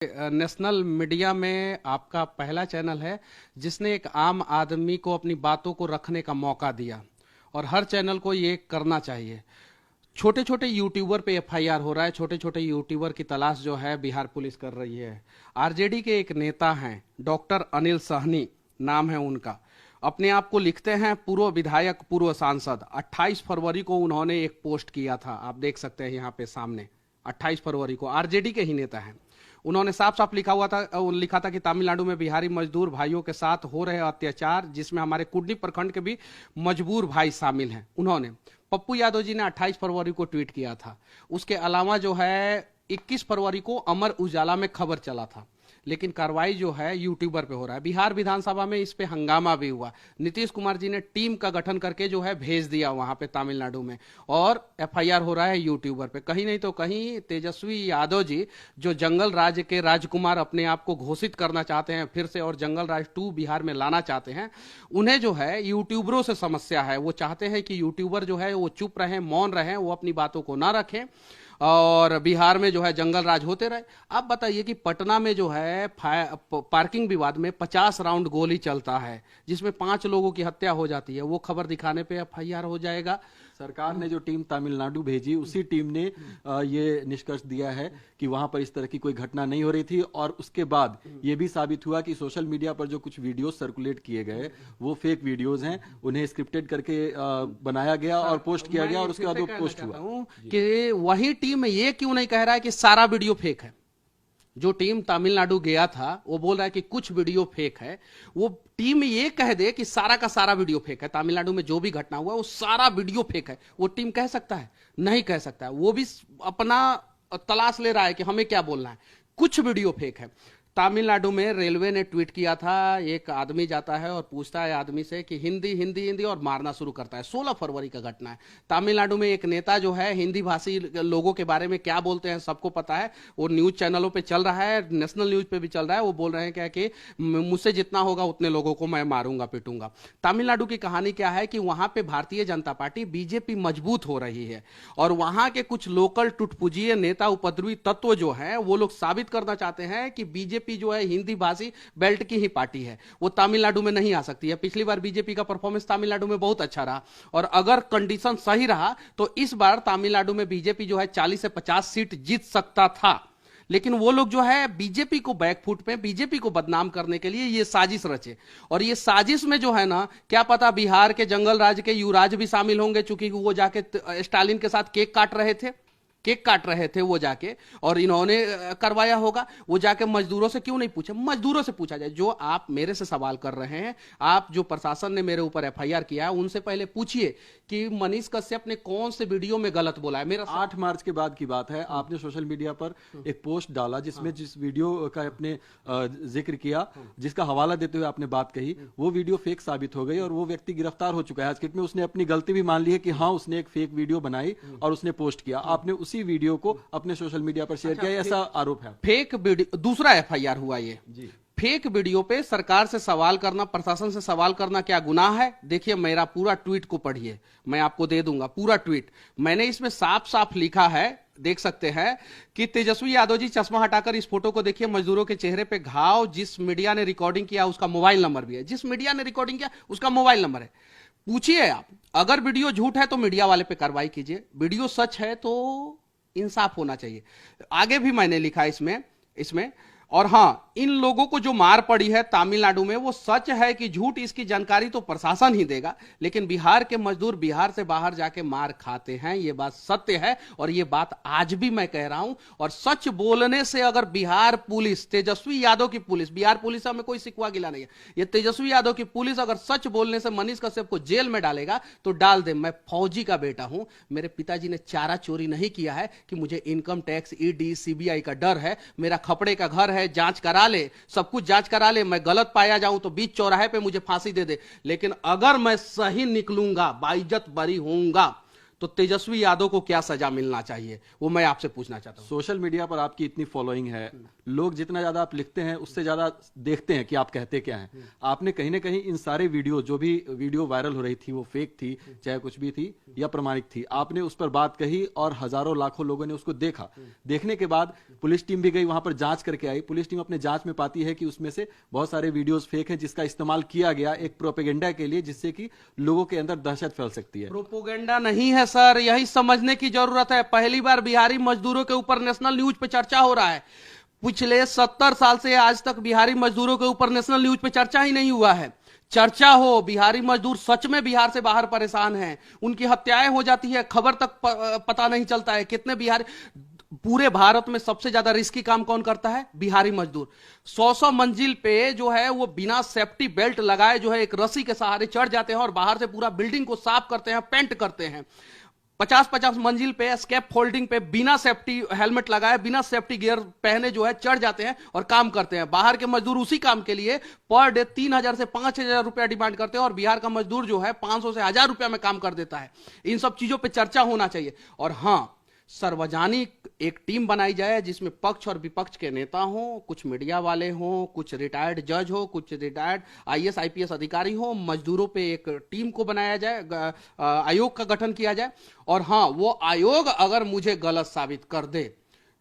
National media में आपका पहला चैनल है जिसने एक आम आदमी को अपनी बातों को रखने का मौका दिया, और हर चैनल को ये करना चाहिए। छोटे छोटे यूट्यूबर पे एफआईआर हो रहा है। छोटे छोटे यूट्यूबर की तलाश जो है बिहार पुलिस कर रही है। आरजेडी के एक नेता हैं, डॉक्टर अनिल सहनी नाम है उनका। अपने आप को लिखते हैं पूर्व विधायक, पूर्व सांसद। 28 फरवरी को उन्होंने एक पोस्ट किया था, आप देख सकते हैं यहाँ पे सामने। 28 फरवरी को आरजेडी के ही नेता हैं। उन्होंने साफ साफ लिखा था कि तमिलनाडु में बिहारी मजदूर भाइयों के साथ हो रहे अत्याचार, जिसमें हमारे कुडनी प्रखंड के भी मजबूर भाई शामिल हैं। उन्होंने पप्पू यादव जी ने 28 फरवरी को ट्वीट किया था। उसके अलावा जो है 21 फरवरी को अमर उजाला में खबर चला था। लेकिन कार्रवाई जो है यूट्यूबर पे हो रहा है। बिहार विधानसभा में इस पे हंगामा भी हुआ। नीतीश कुमार जी ने टीम का गठन करके जो है भेज दिया वहां पे तमिलनाडु में, और एफआईआर हो रहा है यूट्यूबर पे। कहीं नहीं तो कहीं तेजस्वी यादव जी, जो जंगल राज के राजकुमार अपने आप को घोषित करना चाहते हैं फिर से, और जंगल राज 2 बिहार में लाना चाहते हैं, उन्हें जो है यूट्यूबरों से समस्या है। वो चाहते हैं कि यूट्यूबर जो है वो चुप रहें, मौन रहें, वो अपनी बातों को ना रखें, और बिहार में जो है जंगल राज होते रहे। आप बताइए कि पटना में जो है पार्किंग विवाद में 50 राउंड गोली चलता है, जिसमें 5 लोगों की हत्या हो जाती है। वो खबर दिखाने पे एफआईआर हो जाएगा। सरकार ने जो टीम तमिलनाडु भेजी, उसी टीम ने ये निष्कर्ष दिया है कि वहां पर इस तरह की कोई घटना नहीं हो रही थी। और उसके बाद ये भी साबित हुआ कि सोशल मीडिया पर जो कुछ वीडियोस सर्कुलेट किए गए वो फेक वीडियोस हैं। उन्हें स्क्रिप्टेड करके बनाया गया और पोस्ट किया गया, और उसके बाद वो पोस्ट हुआ। कि वही टीम ये क्यों नहीं कह रहा है कि सारा वीडियो फेक है? जो टीम तमिलनाडु गया था वो बोल रहा है कि कुछ वीडियो फेक है। वो टीम ये कह दे कि सारा का सारा वीडियो फेक है, तमिलनाडु में जो भी घटना हुआ वो सारा वीडियो फेक है, वो टीम कह सकता है? नहीं कह सकता है। वो भी अपना तलाश ले रहा है कि हमें क्या बोलना है। कुछ वीडियो फेक है। तमिलनाडु में रेलवे ने ट्वीट किया था, एक आदमी जाता है और पूछता है आदमी से कि हिंदी हिंदी हिंदी, और मारना शुरू करता है। 16 फरवरी का घटना है। तमिलनाडु में एक नेता जो है हिंदी भाषी लोगों के बारे में क्या बोलते हैं सबको पता है। वो न्यूज चैनलों पे चल रहा है, नेशनल न्यूज पे भी चल रहा है। वो बोल रहे हैं क्या कि मुझसे जितना होगा उतने लोगों को मैं मारूंगा, पीटूंगा। तमिलनाडु की कहानी क्या है कि वहां पे भारतीय जनता पार्टी बीजेपी मजबूत हो रही है, और वहां के कुछ लोकल टुटपुजिए नेता, उपद्रवी तत्व जो है, वो लोग साबित करना चाहते हैं कि बीजेपी जो है हिंदी भाषी बेल्ट की ही पार्टी है, वो तमिलनाडु में नहीं आ सकती है। पिछली बार बीजेपी का परफॉर्मेंस तमिलनाडु में बहुत अच्छा रहा, और अगर कंडीशन सही रहा तो इस बार तमिलनाडु में बीजेपी जो है 40 से 50 सीट जीत सकता था। लेकिन वो लोग जो है बीजेपी को बैकफुट पे, बीजेपी को बदनाम करने के लिए ये साजिश रचे। और ये साजिश में जो है ना, क्या पता बिहार के जंगल राज के युवराज भी शामिल होंगे, चूंकि वो जाके स्टालिन के साथ केक काट रहे थे वो जाके, और इन्होंने करवाया होगा। वो जाके मजदूरों से क्यों नहीं पूछे? मजदूरों से पूछा जाए। जो आप मेरे से सवाल कर रहे हैं, आप जो प्रशासन ने मेरे ऊपर एफआईआर किया है, उनसे पहले पूछिए कि मनीष कश्यप ने कौन से वीडियो में गलत बोला है। मेरा 8 मार्च के बाद की बात है, आपने सोशल मीडिया पर एक पोस्ट डाला जिसमें जिस वीडियो का आपने जिक्र किया, जिसका हवाला देते हुए आपने बात कही, वो वीडियो फेक साबित हो गई, और वो व्यक्ति गिरफ्तार हो चुका है। आज के में उसने अपनी गलती भी मान ली है कि हाँ, उसने एक फेक वीडियो बनाई और उसने पोस्ट किया। आपने उसी वीडियो को अपने सोशल मीडिया पर शेयर किया, ऐसा आरोप है। फेक वीडियो, दूसरा एफआईआर हुआ ये जी। फेक वीडियो पे सरकार से सवाल करना, प्रशासन से सवाल करना क्या गुनाह है? देखिए मेरा पूरा ट्वीट को पढ़िए, मैं आपको दे दूंगा पूरा ट्वीट। मैंने इसमें साफ साफ लिखा है, देख सकते हैं कि तेजस्वी यादव जी चश्मा हटाकर इस फोटो को देखिए। मजदूरों के चेहरे पे घाव। जिस मीडिया ने रिकॉर्डिंग किया उसका मोबाइल नंबर भी है। जिस मीडिया ने रिकॉर्डिंग किया उसका मोबाइल नंबर है। पूछिए आप, अगर वीडियो झूठ है तो मीडिया वाले पे कार्रवाई कीजिए, वीडियो सच है तो इंसाफ होना चाहिए। आगे भी मैंने लिखा इसमें और हाँ, इन लोगों को जो मार पड़ी है तमिलनाडु में, वो सच है कि झूठ, इसकी जानकारी तो प्रशासन ही देगा। लेकिन बिहार के मजदूर बिहार से बाहर जाके मार खाते हैं, ये बात सत्य है, और ये बात आज भी मैं कह रहा हूं। और सच बोलने से अगर बिहार पुलिस, तेजस्वी यादव की पुलिस, बिहार पुलिस में कोई सिकवा गिला नहीं है, ये तेजस्वी यादव की पुलिस अगर सच बोलने से मनीष कश्यप को जेल में डालेगा तो डाल दे। मैं फौजी का बेटा हूं, मेरे पिताजी ने चारा चोरी नहीं किया है कि मुझे इनकम टैक्स, ईडी, सीबीआई का डर है। मेरा खपड़े का घर है, जांच करा ले, सब कुछ जांच करा ले। मैं गलत पाया जाऊं तो बीच चौराहे पे मुझे फांसी दे दे। लेकिन अगर मैं सही निकलूंगा, बाइज्जत बरी होऊंगा, तो तेजस्वी यादव को क्या सजा मिलना चाहिए, वो मैं आपसे पूछना चाहता हूं। सोशल मीडिया पर आपकी इतनी फॉलोइंग है, लोग जितना ज्यादा आप लिखते हैं उससे ज्यादा देखते हैं कि आप कहते क्या हैं। आपने कहीं ना कहीं इन सारे वीडियो, जो भी वीडियो वायरल हो रही थी वो फेक थी, चाहे कुछ भी थी या प्रमाणिक थी, आपने उस पर बात कही और हजारों लाखों लोगों ने उसको देखा। देखने के बाद पुलिस टीम भी गई वहां पर, जांच करके आई। पुलिस टीम अपने जांच में पाती है कि उसमें से बहुत सारे वीडियोस फेक हैं, जिसका इस्तेमाल किया गया एक प्रोपेगेंडा के लिए, जिससे कि लोगों के अंदर दहशत फैल सकती है। प्रोपोगेंडा नहीं है सर, यही समझने की जरूरत है। पहली बार बिहारी मजदूरों के ऊपर नेशनल न्यूज पे चर्चा हो रहा है। पिछले 70 साल से आज तक बिहारी मजदूरों के ऊपर नेशनल न्यूज पे चर्चा ही नहीं हुआ है। चर्चा हो, बिहारी मजदूर सच में बिहार से बाहर परेशान हैं, उनकी हत्याएं हो जाती है, खबर तक पता नहीं चलता है। कितने बिहारी, पूरे भारत में सबसे ज्यादा रिस्की काम कौन करता है? बिहारी मजदूर। 100 मंजिल पे जो है वो बिना सेफ्टी बेल्ट लगाए जो है एक रस्सी के सहारे चढ़ जाते हैं और बाहर से पूरा बिल्डिंग को साफ करते हैं, पेंट करते हैं। 50-50 मंजिल पे स्केप फोल्डिंग पे बिना सेफ्टी हेलमेट लगाए, बिना सेफ्टी गियर पहने जो है चढ़ जाते हैं और काम करते हैं। बाहर के मजदूर उसी काम के लिए पर डे 3000 से 5000 रुपया डिमांड करते हैं और बिहार का मजदूर जो है 500 से 1000 रुपया में काम कर देता है। इन सब चीजों पे चर्चा होना चाहिए। और हां, सार्वजनिक एक टीम बनाई जाए जिसमें पक्ष और विपक्ष के नेता हों, कुछ मीडिया वाले हों, कुछ रिटायर्ड जज हो, कुछ रिटायर्ड आईएएस आईपीएस अधिकारी हो। मजदूरों पे एक टीम को बनाया जाए, आयोग का गठन किया जाए। और हां, वो आयोग अगर मुझे गलत साबित कर दे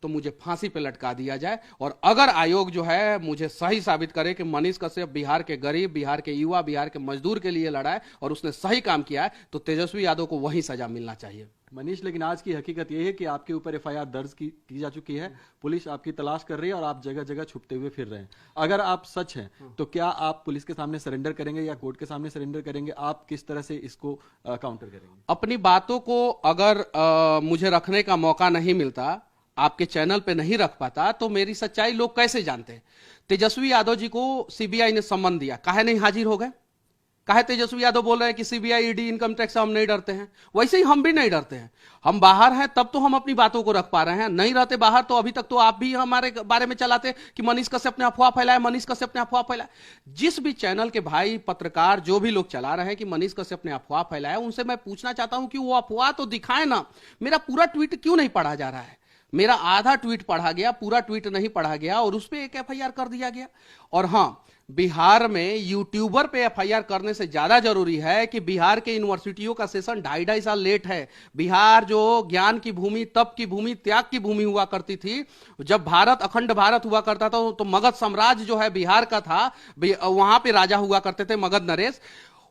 तो मुझे फांसी पे लटका दिया जाए। और अगर आयोग जो है मुझे सही साबित करे कि मनीष कश्यप बिहार के गरीब, बिहार के युवा, बिहार के मजदूर के लिए लड़ा है और उसने सही काम किया है, तो तेजस्वी यादव को वही सजा मिलना चाहिए। मनीष, लेकिन आज की हकीकत यह है कि आपके ऊपर एफआईआर दर्ज की जा चुकी है, पुलिस आपकी तलाश कर रही है और आप जगह जगह छुपते हुए फिर रहे हैं। अगर आप सच हैं तो क्या आप पुलिस के सामने सरेंडर करेंगे या कोर्ट के सामने सरेंडर करेंगे? आप किस तरह से इसको काउंटर करेंगे? अपनी बातों को अगर मुझे रखने का मौका नहीं मिलता, आपके चैनल पे नहीं रख पाता, तो मेरी सच्चाई लोग कैसे जानते हैं? तेजस्वी यादव जी को सीबीआई ने सम्मन दिया, काहे नहीं हाजिर हो गए? काहे तेजस्वी यादव बोल रहे हैं कि सीबीआई, ईडी, इनकम टैक्स से हम नहीं डरते हैं? वैसे ही हम भी नहीं डरते हैं। हम बाहर हैं तब तो हम अपनी बातों को रख पा रहे हैं, नहीं रहते बाहर तो अभी तक तो आप भी हमारे बारे में चलाते कि मनीष कश्यप ने अफवाह फैलाया, मनीष कश्यप ने अफवाह फैलाया। जिस भी चैनल के भाई, पत्रकार, जो भी लोग चला रहे हैं कि मनीष कश्यप ने अफवाह फैलाया, उनसे मैं पूछना चाहता हूं कि वो अफवाह तो दिखाए ना। मेरा पूरा ट्वीट क्यों नहीं पढ़ा जा रहा है? मेरा आधा ट्वीट पढ़ा गया, पूरा ट्वीट नहीं पढ़ा गया और उस पर एक एफआईआर कर दिया गया। और हां, बिहार में यूट्यूबर पे एफआईआर करने से ज्यादा जरूरी है कि बिहार के यूनिवर्सिटियों का सेशन 2.5 साल लेट है। बिहार जो ज्ञान की भूमि, तप की भूमि, त्याग की भूमि हुआ करती थी, जब भारत अखंड भारत हुआ करता था तो मगध साम्राज्य जो है बिहार का था, वहां पे राजा हुआ करते थे मगध नरेश।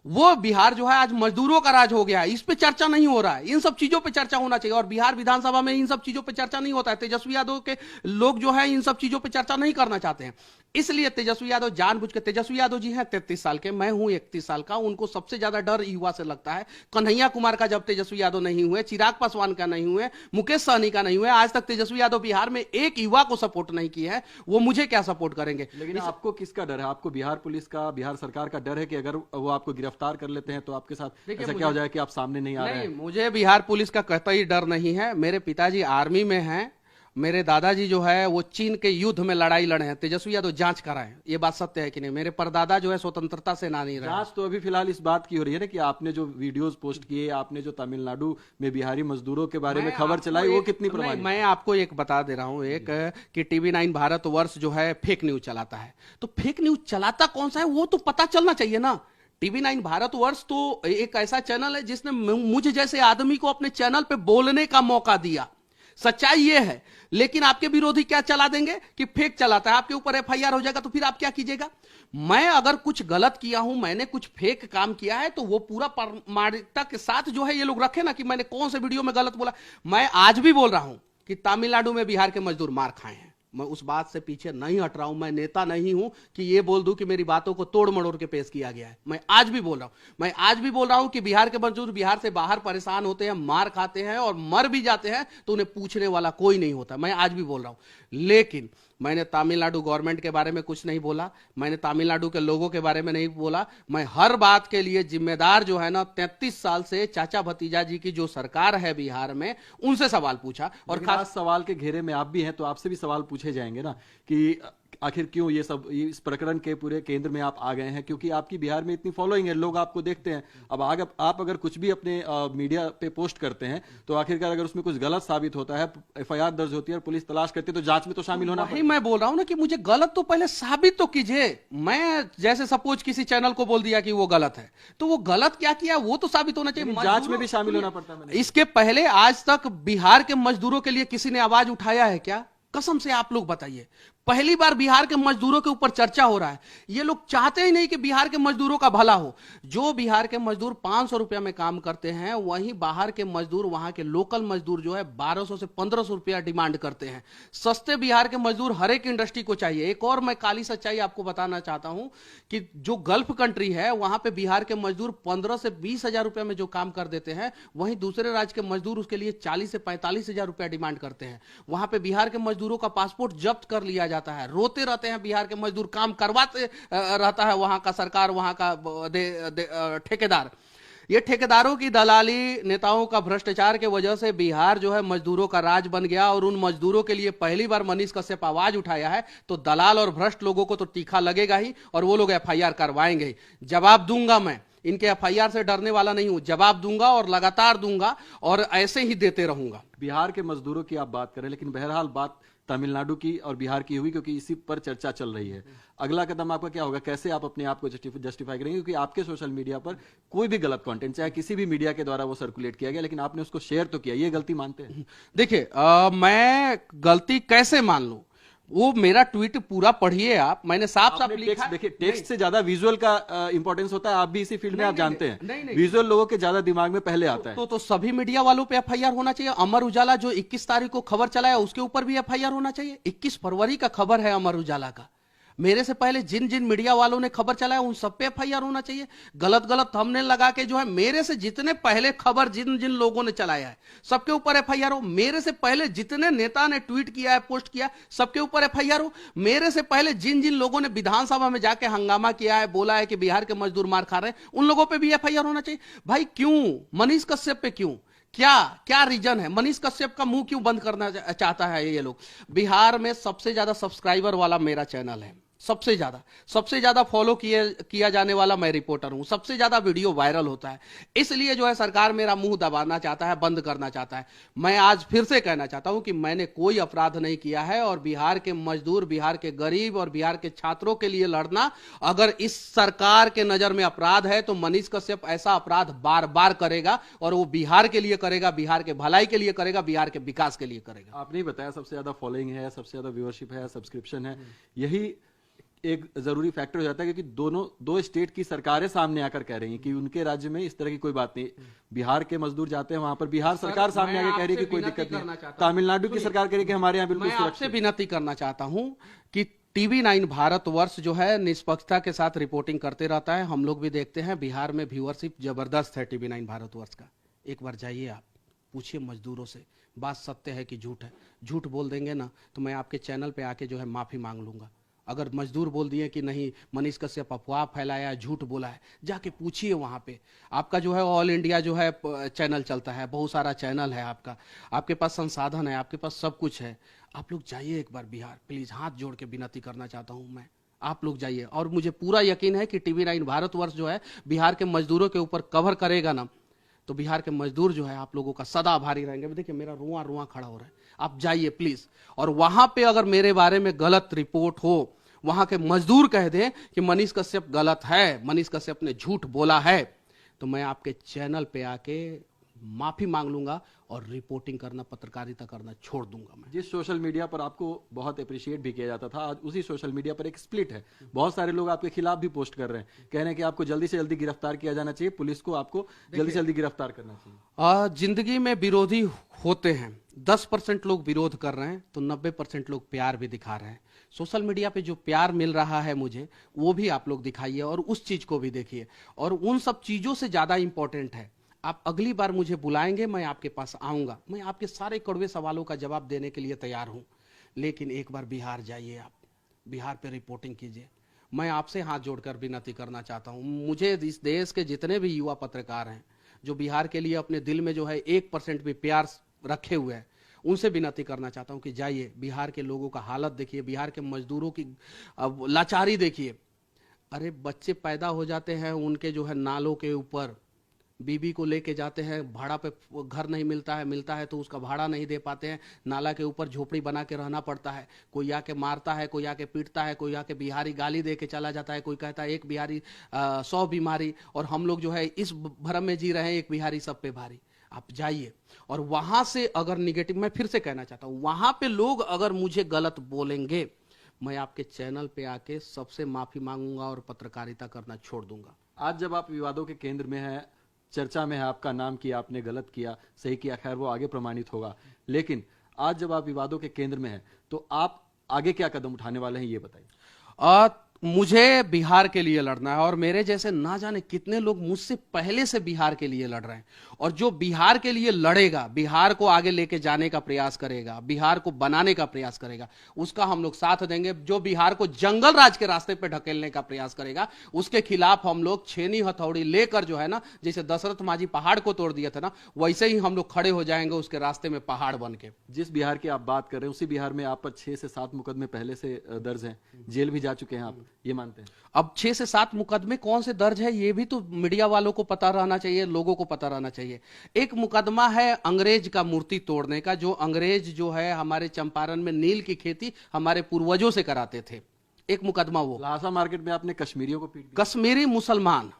वो बिहार जो है आज मजदूरों का राज हो गया है। इस पे चर्चा नहीं हो रहा है, इन सब चीजों पे चर्चा होना चाहिए। और बिहार विधानसभा में इन सब चीजों पे चर्चा नहीं होता है। तेजस्वी यादव के लोग जो है इन सब चीजों पे चर्चा नहीं करना चाहते हैं, इसलिए तेजस्वी यादव जानबूझ के, तेजस्वी यादव जी हैं 33 साल के, मैं हूं 31 साल का, उनको सबसे ज्यादा डर युवा से लगता है। कन्हैया कुमार का जब तेजस्वी यादव नहीं हुए, चिराग पासवान का नहीं हुए, मुकेश सहनी का नहीं हुए, आज तक तेजस्वी यादव बिहार में एक युवा को सपोर्ट नहीं किया है, वो मुझे क्या सपोर्ट करेंगे? लेकिन आपको किसका डर है? आपको बिहार पुलिस का, बिहार सरकार का डर है कि अगर वो आपको गिरफ्तार कर लेते हैं तो आपके साथ ऐसा क्या हो जाए कि आप सामने नहीं आ रहे हैं? मुझे बिहार पुलिस का कतई डर नहीं है। मेरे पिताजी आर्मी में हैं, मेरे दादाजी जो है वो चीन के युद्ध में लड़ाई लड़े हैं। तेजस्वी यादव जांच कराएं, ये बात सत्य है कि नहीं? मेरे परदादा जो है स्वतंत्रता सेनानी रहे। जांच तो अभी फिलहाल इस बात की हो रही है ना कि आपने जो वीडियोस पोस्ट किए, आपने जो तमिलनाडु में बिहारी मजदूरों के बारे में खबर चलाई, वो कितनी प्रमाणिक? मैं आपको एक बता दे रहा हूं, एक कि TV9 भारतवर्ष जो है फेक न्यूज चलाता है। तो फेक न्यूज चलाता कौन सा है वो तो पता चलना चाहिए ना। TV9 भारतवर्ष तो एक ऐसा चैनल है जिसने मुझ जैसे आदमी को अपने चैनल पे बोलने का मौका दिया। सच्चाई ये है। लेकिन आपके विरोधी क्या चला देंगे कि फेक चलाता है, आपके ऊपर एफआईआर हो जाएगा, तो फिर आप क्या कीजिएगा? मैं अगर कुछ गलत किया हूं, मैंने कुछ फेक काम किया है, तो वो पूरा प्रामाणिकता के साथ जो है ये लोग रखे ना कि मैंने कौन से वीडियो में गलत बोला। मैं आज भी बोल रहा हूं कि तमिलनाडु में बिहार के मजदूर मार खाए हैं। मैं उस बात से पीछे नहीं हट रहा हूं। मैं नेता नहीं हूं कि ये बोल दूं कि मेरी बातों को तोड़ मड़ोड़ के पेश किया गया है। मैं आज भी बोल रहा हूं कि बिहार के मजदूर बिहार से बाहर परेशान होते हैं, मार खाते हैं और मर भी जाते हैं, तो उन्हें पूछने वाला कोई नहीं होता। मैं आज भी बोल रहा हूं। लेकिन मैंने तमिलनाडु गवर्नमेंट के बारे में कुछ नहीं बोला, मैंने तमिलनाडु के लोगों के बारे में नहीं बोला। मैं हर बात के लिए जिम्मेदार जो है ना, 33 साल से चाचा भतीजा जी की जो सरकार है बिहार में, उनसे सवाल पूछा। और खास सवाल के घेरे में आप भी हैं, तो आपसे भी सवाल पूछे जाएंगे ना कि आखिर क्यों ये इस प्रकरण के पूरे केंद्र में आप आ गए हैं, क्योंकि आपकी बिहार में इतनी फॉलोइंग है, लोग आपको देखते हैं। अब आगे आप अगर कुछ भी अपने मीडिया पे पोस्ट करते हैं तो आखिरकार अगर उसमें कुछ गलत साबित होता है, एफआईआर दर्ज होती है और पुलिस तलाश करती है, तो जांच में तो शामिल होना वही मैं बोल रहा हूं ना कि मुझे गलत तो पहले साबित तो कीजिए। मैं जैसे सपोज किसी चैनल को बोल दिया कि वो गलत है, तो वो गलत क्या किया वो तो साबित होना चाहिए। जांच में भी शामिल होना पड़ता है। इसके पहले आज तक बिहार के मजदूरों के लिए किसी ने आवाज उठाया है क्या? कसम से आप लोग बताइए। पहली बार बिहार के मजदूरों के ऊपर चर्चा हो रहा है। ये लोग चाहते ही नहीं कि बिहार के मजदूरों का भला हो। जो बिहार के मजदूर 500 रुपया में काम करते हैं, वहीं बाहर के मजदूर, वहां के लोकल मजदूर जो है 1200 से 1500 रुपया डिमांड करते हैं। सस्ते बिहार के मजदूर हर एक इंडस्ट्री को चाहिए। एक और मैं काली सच्चाई आपको बताना चाहता हूं कि जो गल्फ कंट्री है वहां पे बिहार के मजदूर 15 से 20 हजार रुपया में जो काम कर देते हैं, वहीं दूसरे राज्य के मजदूर उसके लिए 40 से 45 हजार रुपया डिमांड करते हैं। वहां पे बिहार के मजदूरों का पासपोर्ट जब्त कर लिया जाता है। रोते रहते हैं बिहार के मजदूर, काम करवाते रहता है वहां का सरकार, वहां का ठेकेदार। ये ठेकेदारों की दलाली, नेताओं का भ्रष्टाचार के वजह से बिहार जो है मजदूरों का राज बन गया। और उन मजदूरों के लिए पहली बार मनीष कश्यप आवाज उठाया है, तो दलाल और भ्रष्ट लोगों को तो तीखा लगेगा ही, और वो लोग एफआईआर करवाएंगे ही। जवाब दूंगा मैं, इनके एफआईआर से डरने वाला नहीं हूं। जवाब दूंगा और लगातार दूंगा और ऐसे ही देते रहूंगा। बिहार के मजदूरों की आप बात करें, लेकिन बहरहाल बात तमिलनाडु की और बिहार की हुई, क्योंकि इसी पर चर्चा चल रही है। अगला कदम आपका क्या होगा? कैसे आप अपने आप को जस्टिफाई करेंगे? क्योंकि आपके सोशल मीडिया पर कोई भी गलत कंटेंट, चाहे किसी भी मीडिया के द्वारा वो सर्कुलेट किया गया, लेकिन आपने उसको शेयर तो किया, ये गलती मानते हैं? देखिए, मैं गलती कैसे मान लूं? वो मेरा ट्वीट पूरा पढ़िए आप। मैंने साफ साफ लिखा। देखिए, टेक्स्ट से ज्यादा विजुअल का इंपॉर्टेंस होता है। आप भी इसी फील्ड में आप जानते हैं, विजुअल लोगों के ज्यादा दिमाग में पहले आता है। तो सभी मीडिया वालों पे एफआईआर होना चाहिए। अमर उजाला जो 21 तारीख को खबर चलाया, उसके ऊपर भी एफआईआर होना चाहिए। 21 फरवरी का खबर है अमर उजाला का। मेरे से पहले जिन जिन मीडिया वालों ने खबर चलाया, उन सब पे एफआईआर होना चाहिए। गलत गलत थंबनेल लगा के जो है, मेरे से जितने पहले खबर जिन जिन लोगों ने चलाया है, सबके ऊपर एफआईआर हो। मेरे से पहले जितने नेता ने ट्वीट किया है, पोस्ट किया, सबके ऊपर एफआईआर हो। मेरे से पहले जिन जिन लोगों ने विधानसभा में जाके हंगामा किया है, बोला है कि बिहार के मजदूर मार खा रहे हैं, उन लोगों पर भी एफआईआर होना चाहिए। भाई क्यों मनीष कश्यप पे क्यों? क्या क्या रीजन है? मनीष कश्यप का मुंह क्यों बंद करना चाहता है ये लोग? बिहार में सबसे ज्यादा सब्सक्राइबर वाला मेरा चैनल है, सबसे ज्यादा फॉलो किया जाने वाला मैं रिपोर्टर हूं, सबसे ज्यादा वीडियो वायरल होता है। इसलिए जो है सरकार मेरा मुंह दबाना चाहता है, बंद करना चाहता है। मैं आज फिर से कहना चाहता हूं कि मैंने कोई अपराध नहीं किया है, और बिहार के मजदूर, बिहार के गरीब और बिहार के छात्रों के लिए लड़ना अगर इस सरकार के नजर में अपराध है, तो मनीष कश्यप ऐसा अपराध बार बार करेगा, और वो बिहार के लिए करेगा, बिहार के भलाई के लिए करेगा, बिहार के विकास के लिए करेगा। आपने बताया सबसे ज्यादा फॉलोइंग है, सबसे ज्यादा व्यूअरशिप है, सब्सक्रिप्शन है, यही एक जरूरी फैक्टर हो जाता है, क्योंकि दो स्टेट की सरकारें सामने आकर कह रही हैं कि उनके राज्य में इस तरह की कोई बात नहीं। बिहार के मजदूर जाते हैं वहां पर, बिहार सरकार सामने आके कह रही है कि कोई दिक्कत नहीं। तमिलनाडु की सरकार कह रही है कि हमारे यहाँ बिल्कुल सुरक्षित। आपसे विनती करना चाहता हूं कि TV9 भारतवर्ष जो है निष्पक्षता के साथ रिपोर्टिंग करते रहता है, हम लोग भी देखते हैं। बिहार में व्यूअरशिप जबरदस्त है TV9 भारतवर्ष का। एक बार जाइए, आप पूछिए मजदूरों से, बात सत्य है कि झूठ है। झूठ बोल देंगे ना, तो मैं आपके चैनल पे आके जो है माफी मांग लूंगा। अगर मजदूर बोल दिए कि नहीं मनीष कश्यप अफवाह फैलाया, झूठ बोला है, जाके पूछिए वहां पे। आपका जो है ऑल इंडिया जो है चैनल चलता है, बहुत सारा चैनल है आपका, आपके पास संसाधन है, आपके पास सब कुछ है। आप लोग जाइए एक बार बिहार, प्लीज, हाथ जोड़ के विनती करना चाहता हूं मैं। आप लोग जाइए, और मुझे पूरा यकीन है कि TV9 भारतवर्ष जो है बिहार के मजदूरों के ऊपर कवर करेगा ना, तो बिहार के मजदूर जो है आप लोगों का सदा आभारी रहेंगे। देखिए मेरा रुआ रुआ खड़ा हो रहा है। आप जाइए प्लीज, और वहां पे अगर मेरे बारे में गलत रिपोर्ट हो, वहां के मजदूर कह दें कि मनीष कश्यप गलत है, मनीष कश्यप ने झूठ बोला है, तो मैं आपके चैनल पे आके माफी मांग लूंगा और रिपोर्टिंग करना, पत्रकारिता करना छोड़ दूंगा मैं। जिस सोशल मीडिया पर आपको बहुत अप्रिशिएट भी किया जाता था, आज उसी सोशल मीडिया पर एक स्प्लिट है। बहुत सारे लोग आपके खिलाफ भी पोस्ट कर रहे हैं, कह रहे हैं कि आपको जल्दी से जल्दी गिरफ्तार किया जाना चाहिए, पुलिस को आपको जल्दी से जल्दी गिरफ्तार करना चाहिए। जिंदगी में विरोधी होते हैं, 10% लोग विरोध कर रहे हैं, तो 90% लोग प्यार भी दिखा रहे हैं। सोशल मीडिया पे जो प्यार मिल रहा है मुझे, वो भी आप लोग दिखाइए, और उस चीज को भी देखिए। और उन सब चीजों से ज्यादा इंपॉर्टेंट है, आप अगली बार मुझे बुलाएंगे, मैं आपके पास आऊंगा, मैं आपके सारे कड़वे सवालों का जवाब देने के लिए तैयार हूं। लेकिन एक बार बिहार जाइए, आप बिहार पे रिपोर्टिंग कीजिए। मैं आपसे हाथ जोड़कर विनती करना चाहता हूं, मुझे इस देश के जितने भी युवा पत्रकार हैं जो बिहार के लिए अपने दिल में जो है 1% भी प्यार रखे हुए हैं, उनसे विनती करना चाहता हूं कि जाइए, बिहार के लोगों का हालत देखिए, बिहार के मजदूरों की लाचारी देखिए। अरे बच्चे पैदा हो जाते हैं, उनके जो है नालों के ऊपर बीबी को लेके जाते हैं, भाड़ा पे घर नहीं मिलता है, मिलता है तो उसका भाड़ा नहीं दे पाते हैं, नाला के ऊपर झोपड़ी बना के रहना पड़ता है। कोई आके मारता है, कोई आके पीटता है, कोई आके बिहारी गाली दे के चला जाता है, कोई कहता है एक बिहारी 100 बीमारी, और हम लोग जो है इस भ्रम में जी रहे हैं एक बिहारी सब पे भारी। आप जाइए और वहां से अगर निगेटिव, मैं फिर से कहना चाहता हूं, वहां पे लोग अगर मुझे गलत बोलेंगे, मैं आपके चैनल पे आके सबसे माफी मांगूंगा और पत्रकारिता करना छोड़ दूंगा। आज जब आप विवादों के केंद्र में है, चर्चा में है, आपका नाम किया, आपने गलत किया, सही किया, खैर वो आगे प्रमाणित होगा, लेकिन आज जब आप विवादों के केंद्र में है तो आप आगे क्या कदम उठाने वाले हैं, ये बताइए। मुझे बिहार के लिए लड़ना है, और मेरे जैसे ना जाने कितने लोग मुझसे पहले से बिहार के लिए लड़ रहे हैं, और जो बिहार के लिए लड़ेगा, बिहार को आगे लेके जाने का प्रयास करेगा, बिहार को बनाने का प्रयास करेगा, उसका हम लोग साथ देंगे। जो बिहार को जंगल राज के रास्ते पे ढकेलने का प्रयास करेगा, उसके खिलाफ हम लोग छेनी हथौड़ी लेकर जो है ना, जैसे दशरथ माझी पहाड़ को तोड़ दिया था ना, वैसे ही हम लोग खड़े हो जाएंगे उसके रास्ते में पहाड़ बन के। जिस बिहार की आप बात कर रहे हैं उसी बिहार में आप पर 6 से 7 मुकदमे पहले से दर्ज हैं, जेल भी जा चुके हैं आप, ये मानते हैं? अब 6 से 7 मुकदमे कौन से दर्ज है, ये भी तो मीडिया वालों को पता रहना चाहिए, लोगों को पता रहना चाहिए। एक मुकदमा है अंग्रेज का मूर्ति तोड़ने का, जो अंग्रेज जो है हमारे चंपारण में नील की खेती हमारे पूर्वजों से कराते थे, एक मुकदमा वो। लहासा मार्केट में आपने कश्मीरियों को पीट दिया। कश्मीरी मुसलमान,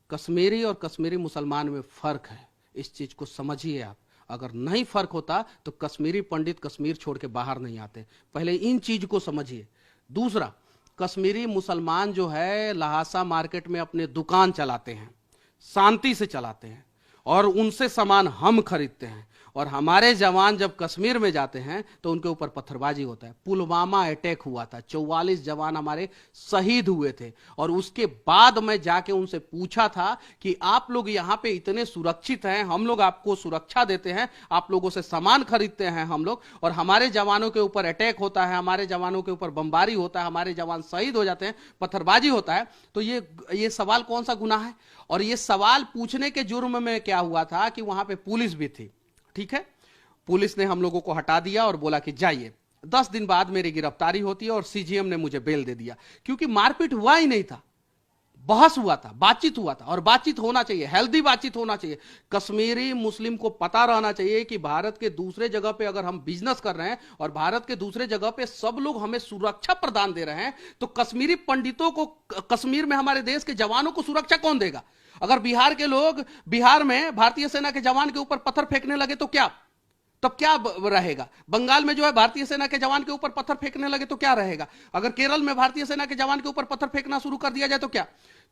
कश्मीरी और कश्मीरी मुसलमान में फर्क है, इस चीज को समझिए आप। अगर नहीं फर्क होता तो कश्मीरी पंडित कश्मीर छोड़ के बाहर नहीं आते, पहले इन चीज को समझिए। दूसरा, कश्मीरी मुसलमान जो है लहासा मार्केट में अपने दुकान चलाते हैं, शांति से चलाते हैं, और उनसे सामान हम खरीदते हैं, और हमारे जवान जब कश्मीर में जाते हैं तो उनके ऊपर पत्थरबाजी होता है। पुलवामा अटैक हुआ था, 44 जवान हमारे शहीद हुए थे, और उसके बाद मैं जाके उनसे पूछा था कि आप लोग यहाँ पे इतने सुरक्षित हैं, हम लोग आपको सुरक्षा देते हैं, आप लोगों से सामान खरीदते हैं हम लोग, और हमारे जवानों के ऊपर अटैक होता है, हमारे जवानों के ऊपर बमबारी होता है, हमारे जवान शहीद हो जाते हैं, पत्थरबाजी होता है, तो ये सवाल कौन सा गुनाह है? और ये सवाल पूछने के जुर्म में क्या हुआ था कि वहां पे पुलिस भी थी, ठीक है, पुलिस ने हम लोगों को हटा दिया और बोला कि जाइए। 10 दिन बाद मेरी गिरफ्तारी होती है और सीजीएम ने मुझे बेल दे दिया, क्योंकि मारपीट हुआ ही नहीं था, बहस हुआ था, बातचीत हुआ था, और बातचीत होना चाहिए, हेल्दी बातचीत होना चाहिए। कश्मीरी मुस्लिम को पता रहना चाहिए कि भारत के दूसरे जगह पे अगर हम बिजनेस कर रहे हैं और भारत के दूसरे जगह पे सब लोग हमें सुरक्षा प्रदान दे रहे हैं, तो कश्मीरी पंडितों को, कश्मीर में हमारे देश के जवानों को सुरक्षा कौन देगा? अगर बिहार के लोग बिहार में भारतीय सेना के जवान के ऊपर पत्थर फेंकने लगे तो क्या, तब क्या रहेगा? बंगाल में जो है भारतीय सेना के जवान के ऊपर पत्थर फेंकने लगे तो क्या रहेगा? अगर केरल में भारतीय सेना के जवान के ऊपर पत्थर फेंकना शुरू कर दिया जाए तो क्या?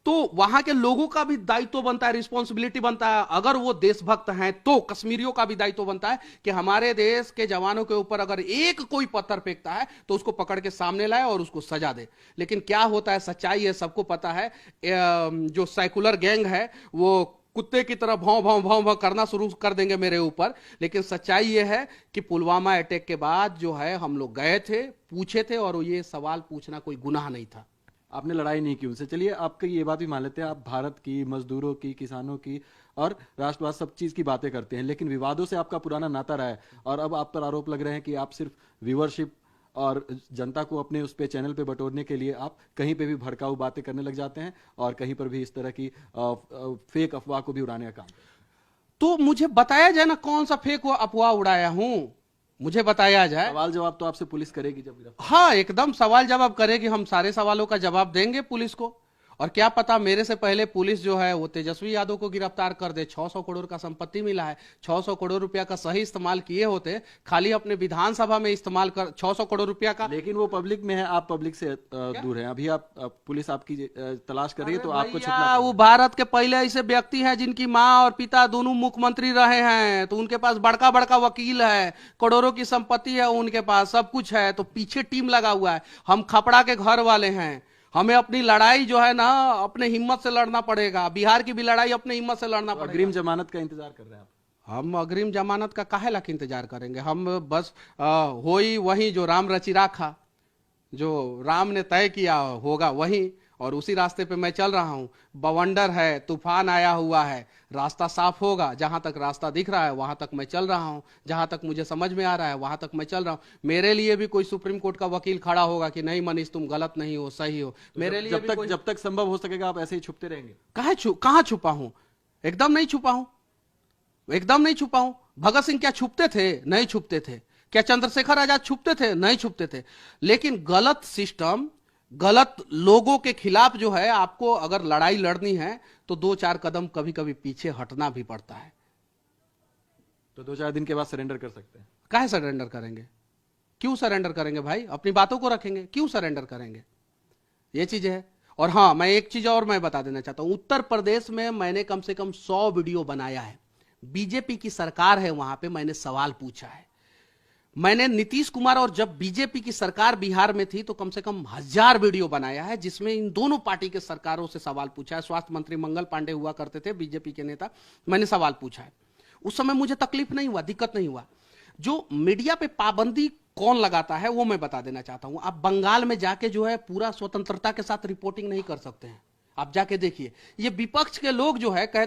तो वहां के लोगों का भी दायित्व बनता है, रिस्पॉन्सिबिलिटी बनता है, अगर वो देशभक्त हैं तो कश्मीरियों का भी दायित्व बनता है कि हमारे देश के जवानों के ऊपर अगर एक कोई पत्थर फेंकता है तो उसको पकड़ के सामने लाए और उसको सजा दे। लेकिन क्या होता है, सच्चाई है, सबको पता है, जो सेकुलर गैंग है वो कुत्ते की तरह भौं भौं भौं भौं करना शुरू कर देंगे मेरे ऊपर। लेकिन सच्चाई यह है कि पुलवामा अटैक के बाद जो है हम लोग गए थे, पूछे थे, और ये सवाल पूछना कोई गुनाह नहीं था। आपने लड़ाई नहीं की उनसे। चलिए आपकी ये बात भी मान लेते हैं, आप भारत की, मजदूरों की, किसानों की और राष्ट्रवाद सब चीज की बातें करते हैं, लेकिन विवादों से आपका पुराना नाता रहा है, और अब आप पर आरोप लग रहे हैं कि आप सिर्फ व्यूअरशिप और जनता को अपने उस पे चैनल पे बटोरने के लिए आप कहीं पे भी भड़काऊ बातें करने लग जाते हैं, और कहीं पर भी इस तरह की फेक अफवाह को भी उड़ाने का काम। तो मुझे बताया जाए ना कौन सा फेक अफवाह उड़ाया हूं, मुझे बताया जाए। सवाल जवाब तो आपसे पुलिस करेगी जब गिरफ्तार। हाँ, एकदम सवाल जवाब करेगी, हम सारे सवालों का जवाब देंगे पुलिस को। और क्या पता मेरे से पहले पुलिस जो है वो तेजस्वी यादव को गिरफ्तार कर दे। 600 करोड़ का संपत्ति मिला है, 600 करोड़ रुपया का सही इस्तेमाल किए होते, खाली अपने विधानसभा में इस्तेमाल कर 600 करोड़ रुपया का। लेकिन वो पब्लिक में है, आप पब्लिक से दूर हैं। अभी आप पुलिस आपकी तलाश कर रही है, तो आपको छुपना। वो भारत के पहले ऐसे व्यक्ति हैं जिनकी माँ और पिता दोनों मुख्यमंत्री रहे हैं, तो उनके पास बड़का बड़का वकील है, करोड़ों की संपत्ति है उनके पास, सब कुछ है, तो पीछे टीम लगा हुआ है। हम खपड़ा के घर वाले हैं, हमें अपनी लड़ाई जो है ना अपने हिम्मत से लड़ना पड़ेगा। बिहार की भी लड़ाई अपने हिम्मत से लड़ना पड़ेगा। अग्रिम जमानत का इंतजार कर रहे हैं आप? हम अग्रिम जमानत का काहे लाख इंतजार करेंगे? हम बस होई वही जो राम रचि राखा, जो राम ने तय किया होगा वही, और उसी रास्ते पे मैं चल रहा हूं। बवंडर है, तूफान आया हुआ है, रास्ता साफ होगा, जहां तक रास्ता दिख रहा है वहां तक मैं चल रहा हूं, जहां तक मुझे समझ में आ रहा है वहां तक मैं चल रहा हूं। मेरे लिए भी कोई सुप्रीम कोर्ट का वकील खड़ा होगा कि नहीं मनीष तुम गलत नहीं हो, सही हो, मेरे लिए भी कोई... जब तक संभव हो सकेगा आप ऐसे ही छुपते रहेंगे? कहां छुपा हूं? एकदम नहीं छुपा हूं, एकदम नहीं छुपा हूं। भगत सिंह क्या छुपते थे? नहीं छुपते थे। क्या चंद्रशेखर आजाद छुपते थे? नहीं छुपते थे। लेकिन गलत सिस्टम, गलत लोगों के खिलाफ जो है, आपको अगर लड़ाई लड़नी है तो 2-4 कदम कभी कभी पीछे हटना भी पड़ता है। तो 2-4 दिन के बाद सरेंडर कर सकते हैं? काहे सरेंडर करेंगे? क्यों सरेंडर करेंगे भाई? अपनी बातों को रखेंगे, क्यों सरेंडर करेंगे? ये चीज है। और हाँ, मैं एक चीज और मैं बता देना चाहता हूं। उत्तर प्रदेश में मैंने कम से कम 100 वीडियो बनाया है। बीजेपी की सरकार है, वहां पे मैंने सवाल पूछा है। मैंने नीतीश कुमार और जब बीजेपी की सरकार बिहार में थी तो कम से कम 1000 वीडियो बनाया है, जिसमें इन दोनों पार्टी के सरकारों से सवाल पूछा है। स्वास्थ्य मंत्री मंगल पांडे हुआ करते थे, बीजेपी के नेता। मैंने सवाल पूछा है, उस समय मुझे तकलीफ नहीं हुआ, दिक्कत नहीं हुआ। जो मीडिया पे पाबंदी कौन लगाता है वो मैं बता देना चाहता हूं। आप बंगाल में जाके जो है पूरा स्वतंत्रता के साथ रिपोर्टिंग नहीं कर सकते हैं। आप जाके देखिए, ये विपक्ष के लोग जो है कहते